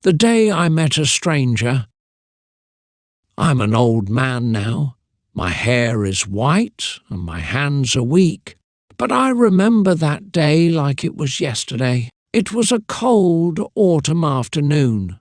The day I met a stranger. I'm an old man now. My hair is white and my hands are weak. But I remember that day like it was yesterday. It was a cold autumn afternoon.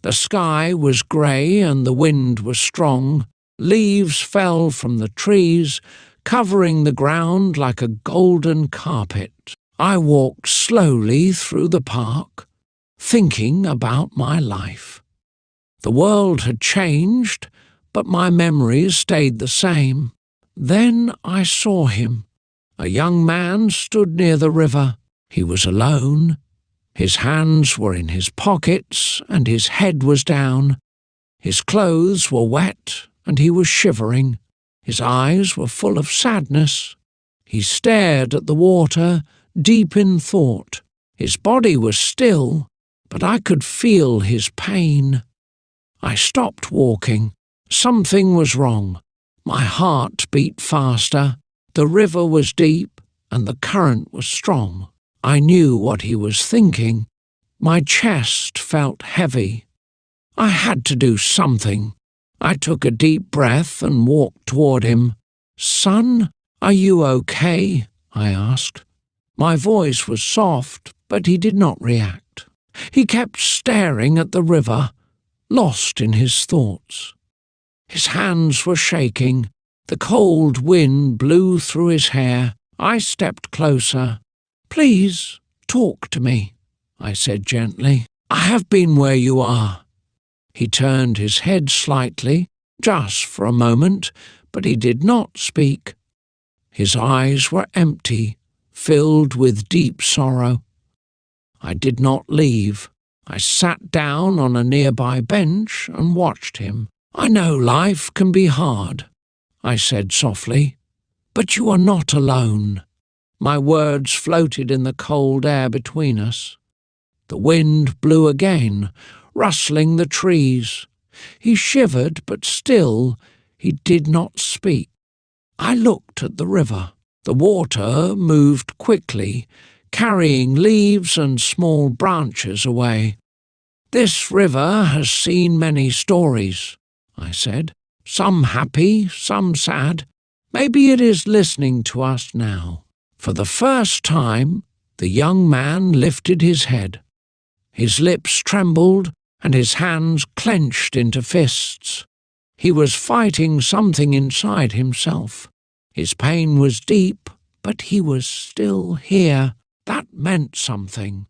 The sky was grey and the wind was strong. Leaves fell from the trees, covering the ground like a golden carpet. I walked slowly through the park, thinking about my life. The world had changed, but my memories stayed the same. Then I saw him. A young man stood near the river. He was alone. His hands were in his pockets and his head was down. His clothes were wet and he was shivering. His eyes were full of sadness. He stared at the water, deep in thought. His body was still, but I could feel his pain. I stopped walking. Something was wrong. My heart beat faster. The river was deep and the current was strong. I knew what he was thinking. My chest felt heavy. I had to do something. I took a deep breath and walked toward him. "Son, are you okay?" I asked. My voice was soft, but he did not react. He kept staring at the river, lost in his thoughts. His hands were shaking. The cold wind blew through his hair. I stepped closer. "Please, talk to me," I said gently. "I have been where you are." He turned his head slightly, just for a moment, but he did not speak. His eyes were empty, filled with deep sorrow. I did not leave. I sat down on a nearby bench and watched him. "I know life can be hard," I said softly, "but you are not alone." My words floated in the cold air between us. The wind blew again, rustling the trees. He shivered, but still he did not speak. I looked at the river. The water moved quickly, carrying leaves and small branches away. "This river has seen many stories," I said. "Some happy, some sad. Maybe it is listening to us now." For the first time, the young man lifted his head. His lips trembled and his hands clenched into fists. He was fighting something inside himself. His pain was deep, but he was still here. That meant something.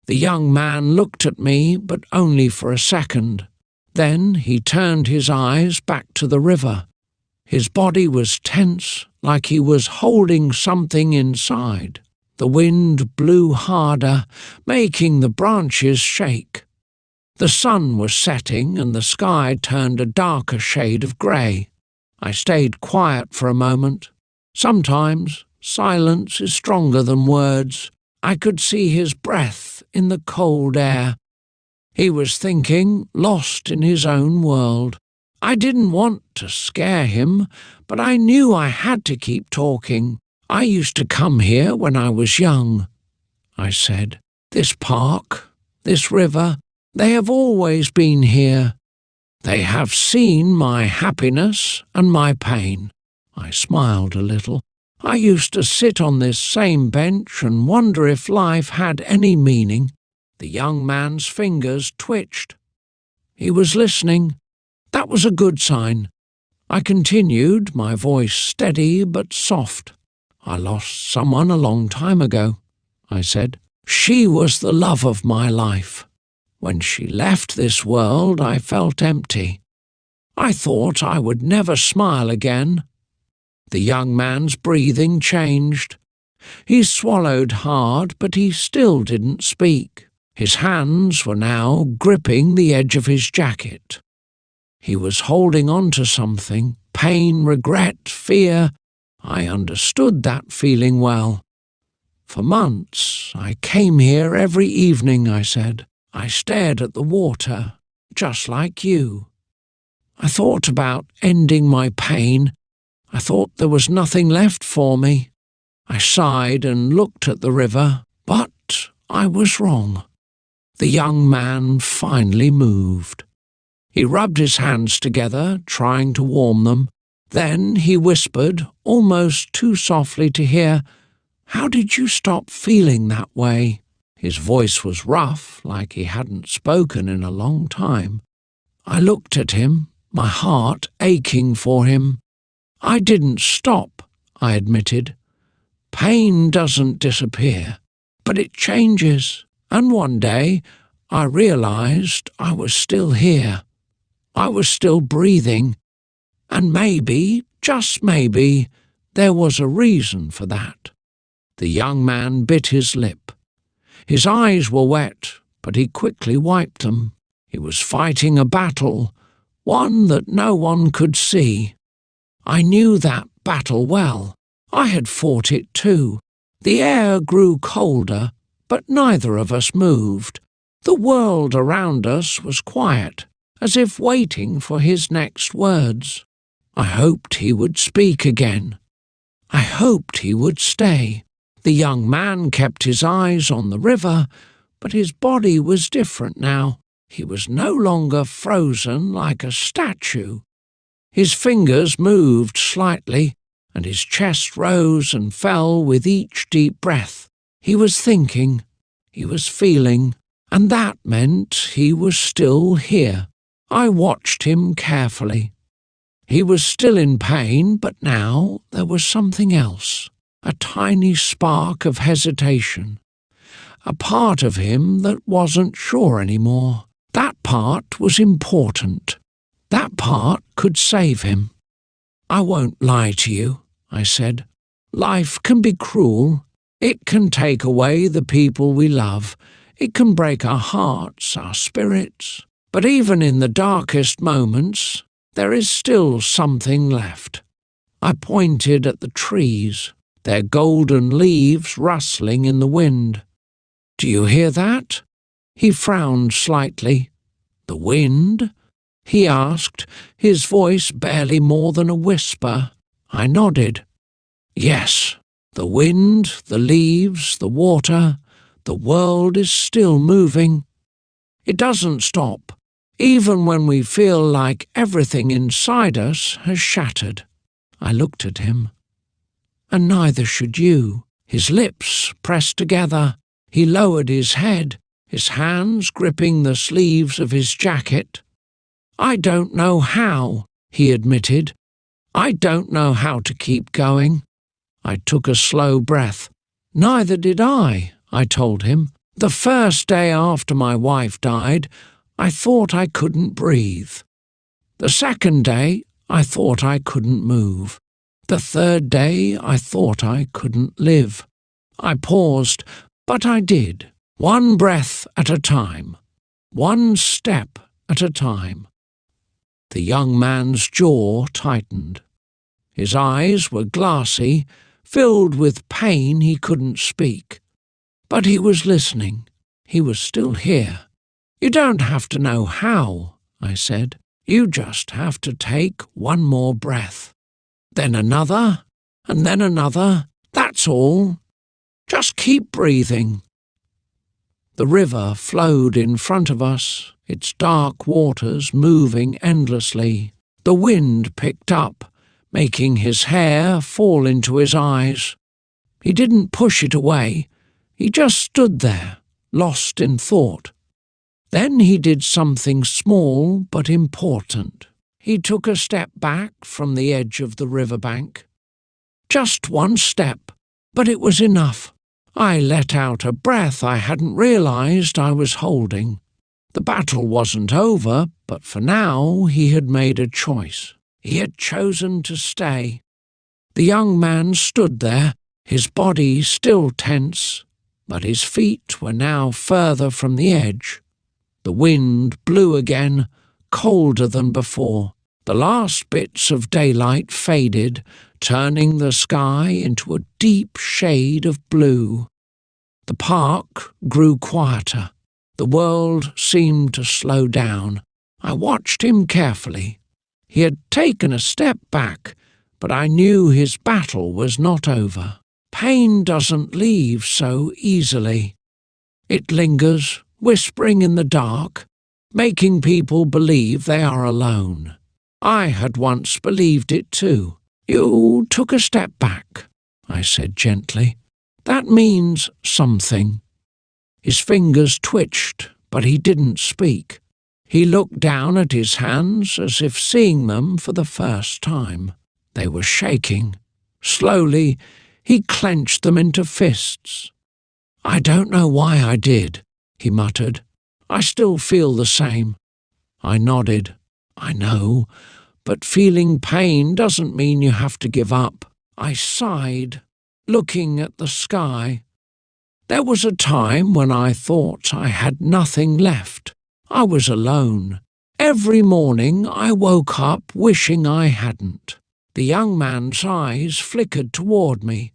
The young man looked at me, but only for a second. Then he turned his eyes back to the river. His body was tense, like he was holding something inside. The wind blew harder, making the branches shake. The sun was setting and the sky turned a darker shade of grey. I stayed quiet for a moment. Sometimes silence is stronger than words. I could see his breath in the cold air. He was thinking, lost in his own world. I didn't want to scare him, but I knew I had to keep talking. "I used to come here when I was young," I said. "This park, this river, they have always been here. They have seen my happiness and my pain." I smiled a little. "I used to sit on this same bench and wonder if life had any meaning." The young man's fingers twitched. He was listening. That was a good sign. I continued, my voice steady but soft. "I lost someone a long time ago," I said. "She was the love of my life. When she left this world, I felt empty. I thought I would never smile again." The young man's breathing changed. He swallowed hard, but he still didn't speak. His hands were now gripping the edge of his jacket. He was holding on to something, pain, regret, fear. I understood that feeling well. "For months I came here every evening," I said. "I stared at the water, just like you. I thought about ending my pain. I thought there was nothing left for me. I sighed and looked at the river, but I was wrong. The young man finally moved. He rubbed his hands together, trying to warm them. Then he whispered, almost too softly to hear, "How did you stop feeling that way?" His voice was rough, like he hadn't spoken in a long time. I looked at him, my heart aching for him. "I didn't stop," I admitted. "Pain doesn't disappear, but it changes, and one day I realized I was still here. I was still breathing, and maybe, just maybe, there was a reason for that." The young man bit his lip. His eyes were wet, but he quickly wiped them. He was fighting a battle, one that no one could see. I knew that battle well. I had fought it too. The air grew colder, but neither of us moved. The world around us was quiet, as if waiting for his next words. I hoped he would speak again. I hoped he would stay. The young man kept his eyes on the river, but his body was different now. He was no longer frozen like a statue. His fingers moved slightly, and his chest rose and fell with each deep breath. He was thinking, he was feeling, and that meant he was still here. I watched him carefully. He was still in pain, but now there was something else, a tiny spark of hesitation, a part of him that wasn't sure anymore. That part was important. That part could save him. "I won't lie to you," I said. "Life can be cruel. It can take away the people we love. It can break our hearts, our spirits. But even in the darkest moments, there is still something left." I pointed at the trees, their golden leaves rustling in the wind. "Do you hear that?" He frowned slightly. "The wind?" he asked, his voice barely more than a whisper. I nodded. "Yes, the wind, the leaves, the water, the world is still moving. It doesn't stop, even when we feel like everything inside us has shattered." I looked at him. "And neither should you." His lips pressed together. He lowered his head, his hands gripping the sleeves of his jacket. "I don't know how," he admitted. "I don't know how to keep going." I took a slow breath. "Neither did I told him. "The first day after my wife died, I thought I couldn't breathe. The second day, I thought I couldn't move. The third day, I thought I couldn't live." I paused, but I did. One breath at a time. One step at a time. The young man's jaw tightened. His eyes were glassy, filled with pain he couldn't speak. But he was listening. He was still here. "You don't have to know how," I said. "You just have to take one more breath. Then another, and then another. That's all. Just keep breathing." The river flowed in front of us, its dark waters moving endlessly. The wind picked up, making his hair fall into his eyes. He didn't push it away. He just stood there, lost in thought. Then he did something small but important. He took a step back from the edge of the riverbank. Just one step, but it was enough. I let out a breath I hadn't realized I was holding. The battle wasn't over, but for now he had made a choice. He had chosen to stay. The young man stood there, his body still tense, but his feet were now further from the edge. The wind blew again, colder than before. The last bits of daylight faded, turning the sky into a deep shade of blue. The park grew quieter. The world seemed to slow down. I watched him carefully. He had taken a step back, but I knew his battle was not over. Pain doesn't leave so easily. It lingers, whispering in the dark, making people believe they are alone. I had once believed it too. You took a step back, I said gently. That means something. His fingers twitched, but he didn't speak. He looked down at his hands as if seeing them for the first time. They were shaking. Slowly, he clenched them into fists. I don't know why I did, he muttered. I still feel the same. I nodded. I know, but feeling pain doesn't mean you have to give up. I sighed, looking at the sky. There was a time when I thought I had nothing left. I was alone. Every morning I woke up wishing I hadn't. The young man's eyes flickered toward me.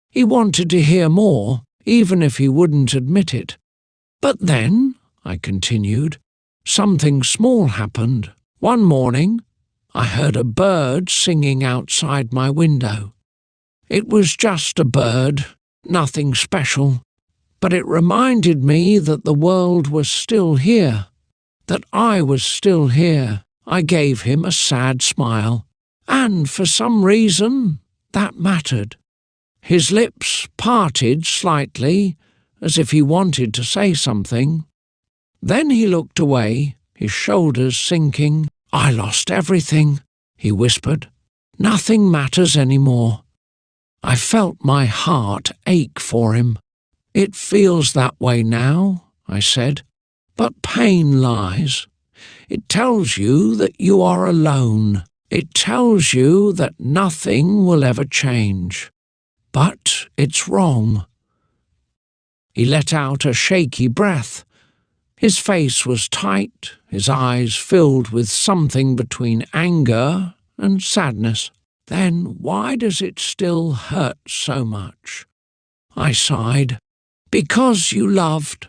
He wanted to hear more, even if he wouldn't admit it. But then, I continued, something small happened. One morning, I heard a bird singing outside my window. It was just a bird, nothing special, but it reminded me that the world was still here, that I was still here. I gave him a sad smile, and for some reason, that mattered. His lips parted slightly, as if he wanted to say something. Then he looked away, his shoulders sinking. I lost everything, he whispered. Nothing matters anymore. I felt my heart ache for him. It feels that way now, I said, but pain lies. It tells you that you are alone. It tells you that nothing will ever change. But it's wrong. He let out a shaky breath. His face was tight, his eyes filled with something between anger and sadness. Then why does it still hurt so much? I sighed. Because you loved.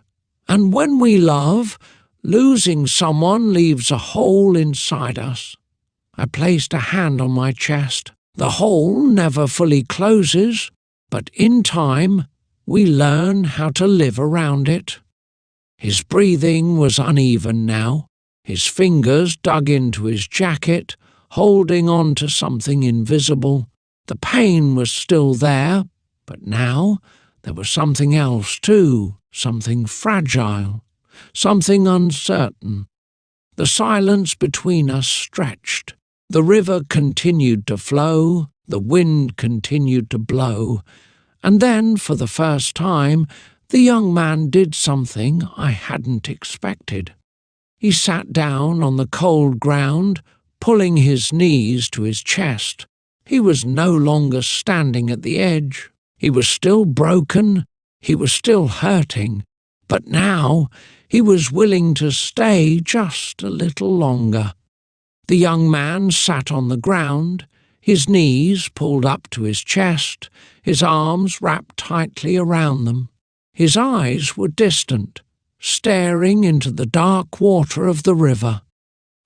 And when we love, losing someone leaves a hole inside us. I placed a hand on my chest. The hole never fully closes, but in time we learn how to live around it. His breathing was uneven now. His fingers dug into his jacket, holding on to something invisible. The pain was still there, but now there was something else too, something fragile, something uncertain. The silence between us stretched. The river continued to flow, the wind continued to blow, and then, for the first time, the young man did something I hadn't expected. He sat down on the cold ground, pulling his knees to his chest. He was no longer standing at the edge. He was still broken, he was still hurting, but now he was willing to stay just a little longer. The young man sat on the ground, his knees pulled up to his chest, his arms wrapped tightly around them. His eyes were distant, staring into the dark water of the river.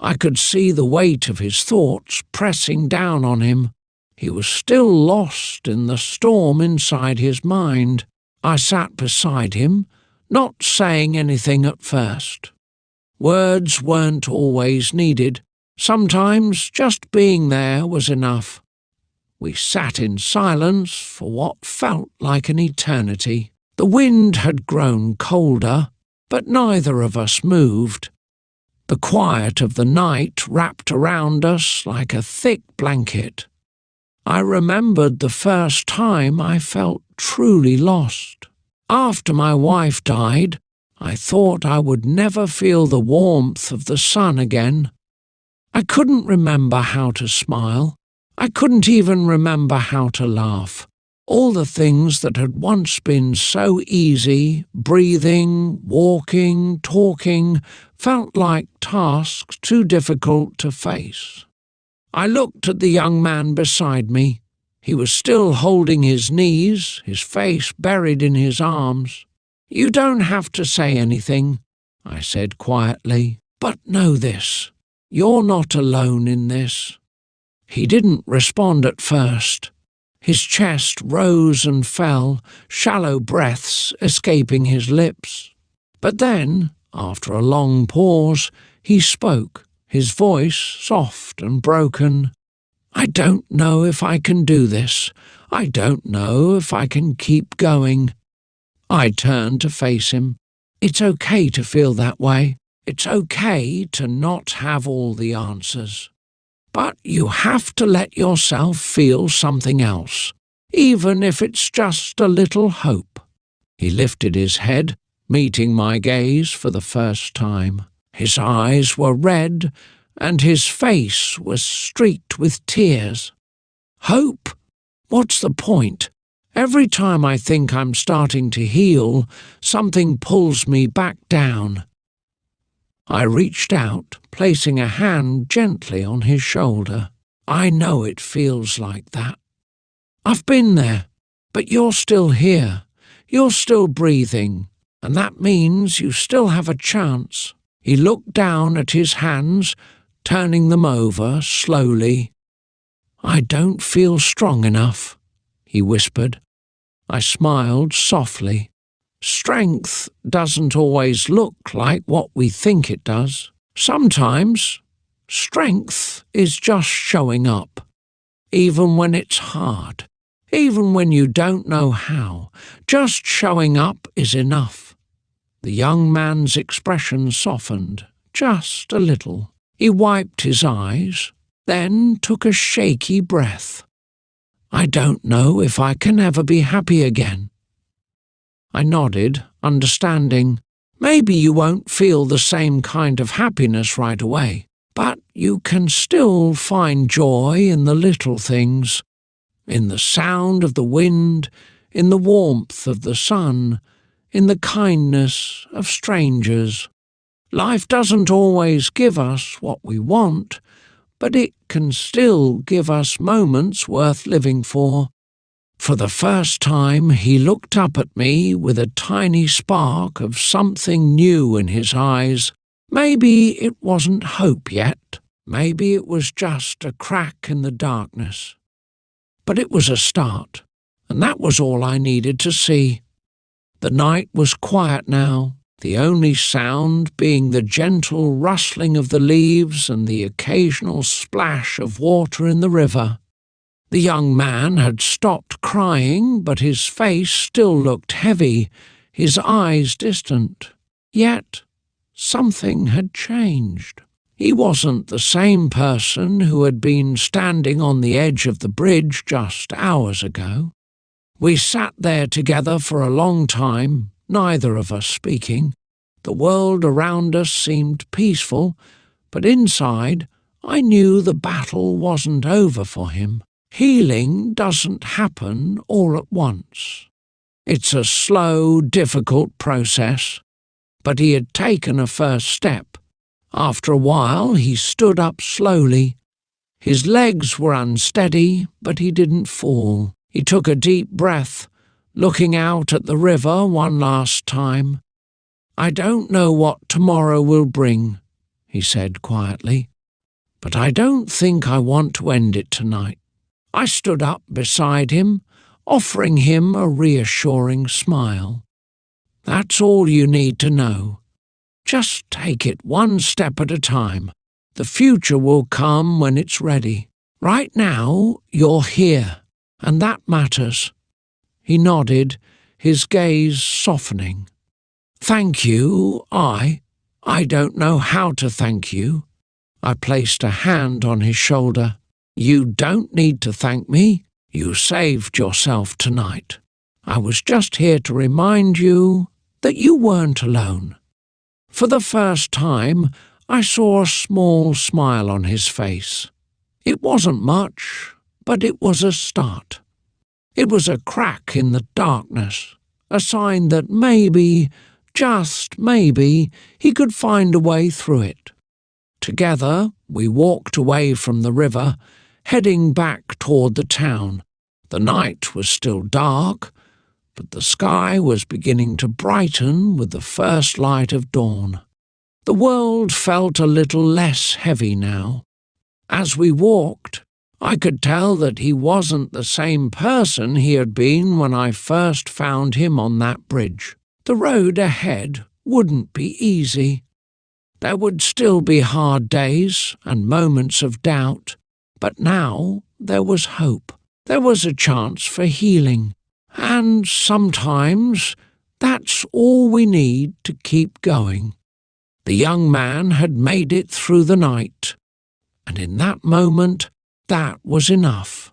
I could see the weight of his thoughts pressing down on him. He was still lost in the storm inside his mind. I sat beside him, not saying anything at first. Words weren't always needed. Sometimes just being there was enough. We sat in silence for what felt like an eternity. The wind had grown colder, but neither of us moved. The quiet of the night wrapped around us like a thick blanket. I remembered the first time I felt truly lost. After my wife died, I thought I would never feel the warmth of the sun again. I couldn't remember how to smile. I couldn't even remember how to laugh. All the things that had once been so easy, breathing, walking, talking, felt like tasks too difficult to face. I looked at the young man beside me. He was still holding his knees, his face buried in his arms. "You don't have to say anything," I said quietly, "but know this. You're not alone in this." He didn't respond at first. His chest rose and fell, shallow breaths escaping his lips. But then, after a long pause, he spoke, his voice soft and broken. "I don't know if I can do this. I don't know if I can keep going." I turned to face him. "It's okay to feel that way. It's okay to not have all the answers. But you have to let yourself feel something else, even if it's just a little hope." He lifted his head, meeting my gaze for the first time. His eyes were red, and his face was streaked with tears. "Hope? What's the point? Every time I think I'm starting to heal, something pulls me back down." I reached out, placing a hand gently on his shoulder. "I know it feels like that. I've been there, but you're still here. You're still breathing, and that means you still have a chance." He looked down at his hands, turning them over slowly. "I don't feel strong enough," he whispered. I smiled softly. Strength doesn't always look like what we think it does. Sometimes strength is just showing up, even when it's hard, even when you don't know how. Just showing up is enough. The young man's expression softened, just a little. He wiped his eyes, then took a shaky breath. "I don't know if I can ever be happy again." I nodded, understanding. "Maybe you won't feel the same kind of happiness right away, but you can still find joy in the little things, in the sound of the wind, in the warmth of the sun, in the kindness of strangers. Life doesn't always give us what we want, but it can still give us moments worth living for." For the first time, he looked up at me with a tiny spark of something new in his eyes. Maybe it wasn't hope yet. Maybe it was just a crack in the darkness. But it was a start, and that was all I needed to see. The night was quiet now, the only sound being the gentle rustling of the leaves and the occasional splash of water in the river. The young man had stopped crying, but his face still looked heavy, his eyes distant. Yet something had changed. He wasn't the same person who had been standing on the edge of the bridge just hours ago. We sat there together for a long time, neither of us speaking. The world around us seemed peaceful, but inside I knew the battle wasn't over for him. Healing doesn't happen all at once. It's a slow, difficult process, but he had taken a first step. After a while, he stood up slowly. His legs were unsteady, but he didn't fall. He took a deep breath, looking out at the river one last time. "I don't know what tomorrow will bring," he said quietly, "but I don't think I want to end it tonight." I stood up beside him, offering him a reassuring smile. "That's all you need to know. Just take it one step at a time. The future will come when it's ready. Right now, you're here, and that matters." He nodded, his gaze softening. "Thank you, I don't know how to thank you." I placed a hand on his shoulder. "You don't need to thank me. You saved yourself tonight. I was just here to remind you that you weren't alone." For the first time, I saw a small smile on his face. It wasn't much, but it was a start. It was a crack in the darkness, a sign that maybe, just maybe, he could find a way through it. Together, we walked away from the river, heading back toward the town. The night was still dark, but the sky was beginning to brighten with the first light of dawn. The world felt a little less heavy now. As we walked, I could tell that he wasn't the same person he had been when I first found him on that bridge. The road ahead wouldn't be easy. There would still be hard days and moments of doubt, but now there was hope. There was a chance for healing. And sometimes that's all we need to keep going. The young man had made it through the night, and in that moment, that was enough.